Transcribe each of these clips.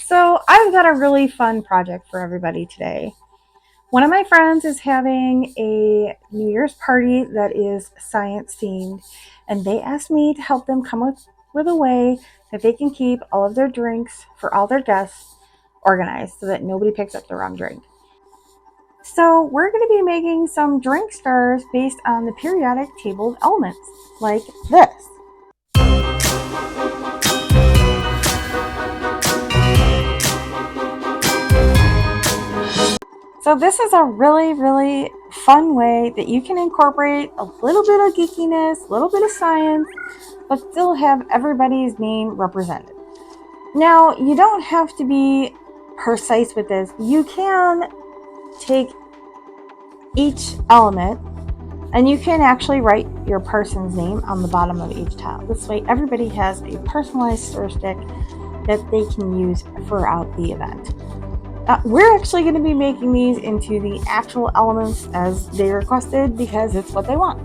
So I've got a really fun project for everybody today. One of my friends is having a New Year's party that is science themed, and they asked me to help them come up with a way that they can keep all of their drinks for all their guests organized so that nobody picks up the wrong drink. So we're going to be making some drink stars based on the periodic table of elements, like this. So this is a really, really fun way that you can incorporate a little bit of geekiness, a little bit of science, but still have everybody's name represented. Now, you don't have to be precise with this. You can take each element and you can actually write your person's name on the bottom of each tile. This way, everybody has a personalized stir stick that they can use throughout the event. We're actually going to be making these into the actual elements as they requested because it's what they want.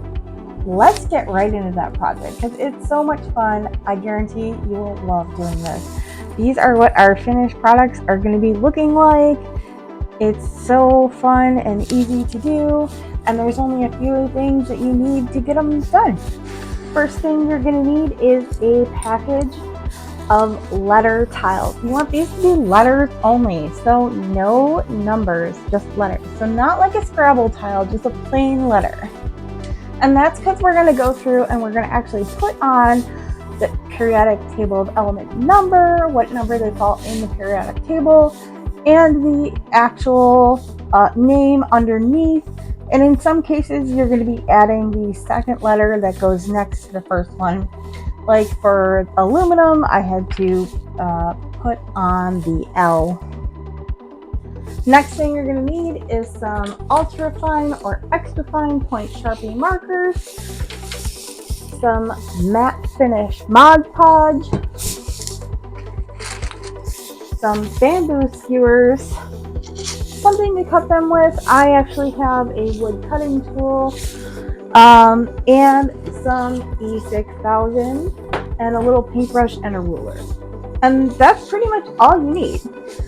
Let's get right into that project because it's so much fun. I guarantee you will love doing this. These are what our finished products are going to be looking like. It's so fun and easy to do, and there's only a few things that you need to get them done. First thing you're going to need is a package of letter tiles. You want these to be letters only, so no numbers, just letters. So not like a Scrabble tile, just a plain letter. And that's because we're going to go through and we're going to actually put on the periodic table of element number, what number they fall in the periodic table, and the actual name underneath. And in some cases, you're going to be adding the second letter that goes next to the first one. Like for aluminum, I had to put on the L. Next thing you're going to need is some ultra fine or extra fine point Sharpie markers, some matte finish Mod Podge, some bamboo skewers, something to cut them with. I actually have a wood cutting tool, and some E6000 and a little paintbrush and a ruler. And that's pretty much all you need.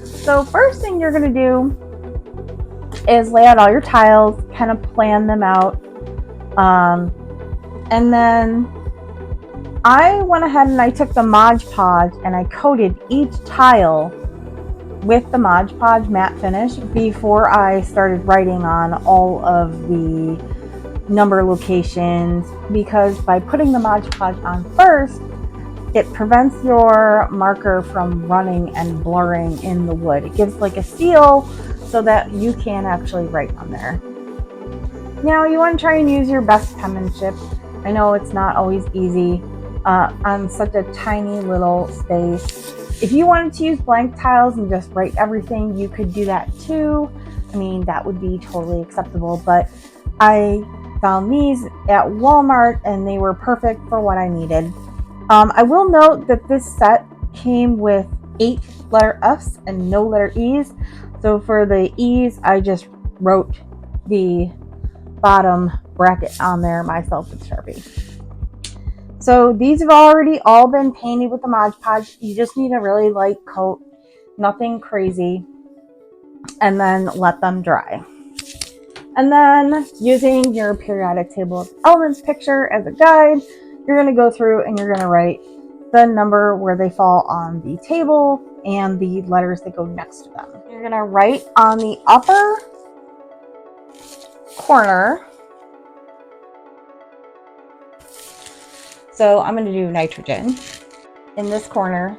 So first thing you're going to do is lay out all your tiles, kind of plan them out. And then I went ahead and I took the Mod Podge and I coated each tile with the Mod Podge matte finish before I started writing on all of the number locations, because by putting the Mod Podge on first, it prevents your marker from running and blurring in the wood. It gives like a seal so that you can actually write on there. Now you want to try and use your best penmanship. I know it's not always easy on such a tiny little space. If you wanted to use blank tiles and just write everything, you could do that too. I mean, that would be totally acceptable, but I found these at Walmart and they were perfect for what I needed. I will note that this set came with 8 letter F's and no letter E's. So for the E's, I just wrote the bottom bracket on there myself with Sharpie. So these have already all been painted with the Mod Podge. You just need a really light coat, nothing crazy, and then let them dry. And then using your periodic table of elements picture as a guide, you're going to go through and you're going to write the number where they fall on the table and the letters that go next to them. You're going to write on the upper corner. So I'm going to do nitrogen. In this corner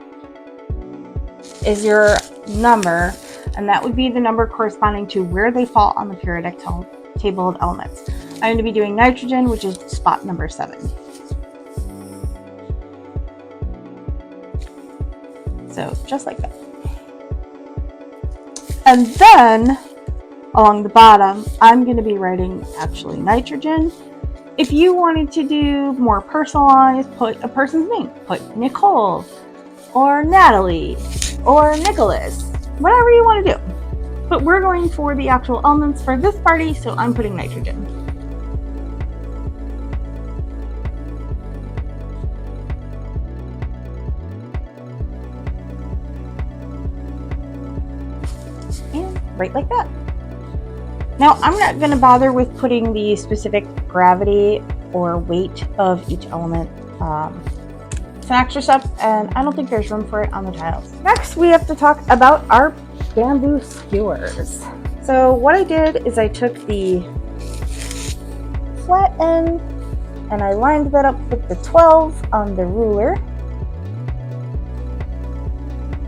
is your number, and that would be the number corresponding to where they fall on the periodic table of elements. I'm going to be doing nitrogen, which is spot number 7. So just like that. And then along the bottom, I'm going to be writing actually nitrogen. If you wanted to do more personalized, put a person's name. Put Nicole or Natalie or Nicholas, whatever you want to do. But we're going for the actual elements for this party, so I'm putting nitrogen. right like that. Now, I'm not going to bother with putting the specific gravity or weight of each element. It's an extra step, and I don't think there's room for it on the tiles. Next, we have to talk about our bamboo skewers. So what I did is I took the flat end and I lined that up with the 12 on the ruler.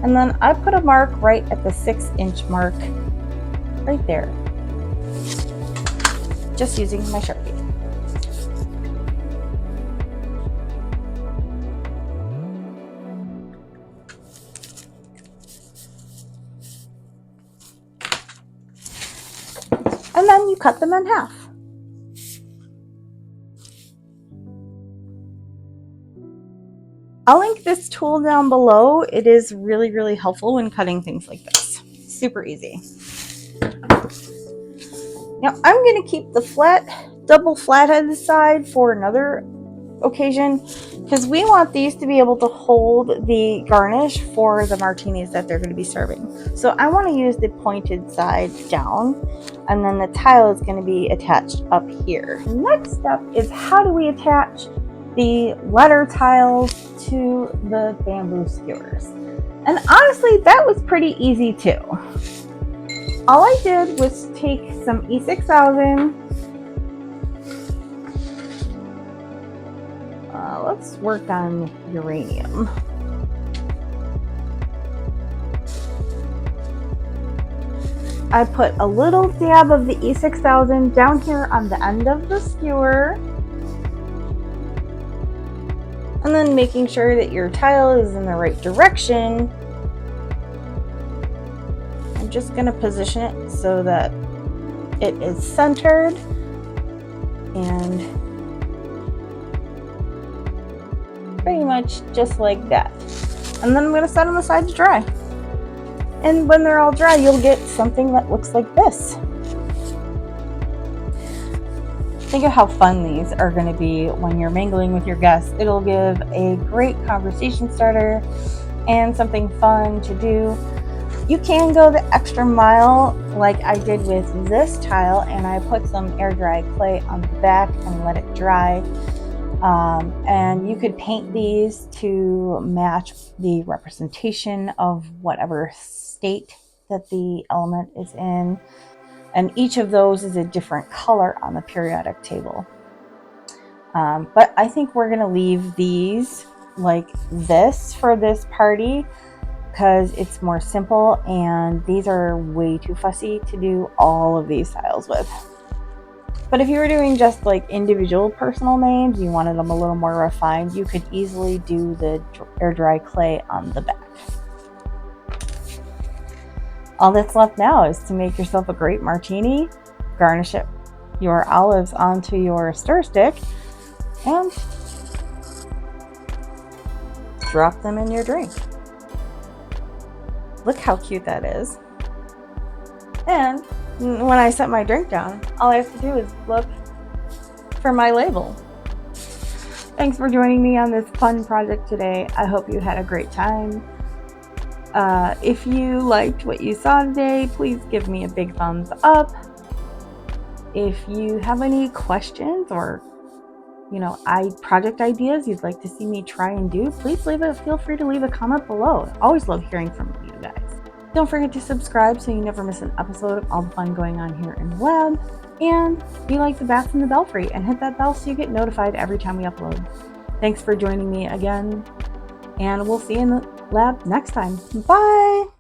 And then I put a mark right at the 6-inch mark right there, just using my Sharpie. And then you cut them in half. I'll link this tool down below. It is really, really helpful when cutting things like this. Super easy. Now I'm going to keep the double flathead side for another occasion, because we want these to be able to hold the garnish for the martinis that they're going to be serving. So I want to use the pointed side down, and then the tile is going to be attached up here. The next step is, how do we attach the letter tiles to the bamboo skewers? And honestly, that was pretty easy too. All I did was take some E6000. Let's work on uranium. I put a little dab of the E6000 down here on the end of the skewer, and then making sure that your tile is in the right direction. I'm just going to position it so that it is centered, and pretty much just like that. And then I'm going to set them aside to dry. And when they're all dry, you'll get something that looks like this. Think of how fun these are going to be when you're mingling with your guests. It'll give a great conversation starter and something fun to do. You can go the extra mile like I did with this tile, and I put some air dry clay on the back and let it dry. And you could paint these to match the representation of whatever state that the element is in. And each of those is a different color on the periodic table. But I think we're going to leave these like this for this party, because it's more simple, and these are way too fussy to do all of these tiles with. But if you were doing just like individual personal names, you wanted them a little more refined, you could easily do the air dry clay on the back. All that's left now is to make yourself a great martini, garnish it your olives onto your stir stick, and drop them in your drink. Look how cute that is. And when I set my drink down, all I have to do is look for my label. Thanks for joining me on this fun project today. I hope you had a great time. If you liked what you saw today, please give me a big thumbs up. If you have any questions or project ideas you'd like to see me try and do, please feel free to leave a comment below. Always love hearing from you guys. Don't forget to subscribe so you never miss an episode of all the fun going on here in the lab. And be like the bats in the belfry and hit that bell so you get notified every time we upload. Thanks for joining me again, and we'll see you in the lab next time. Bye!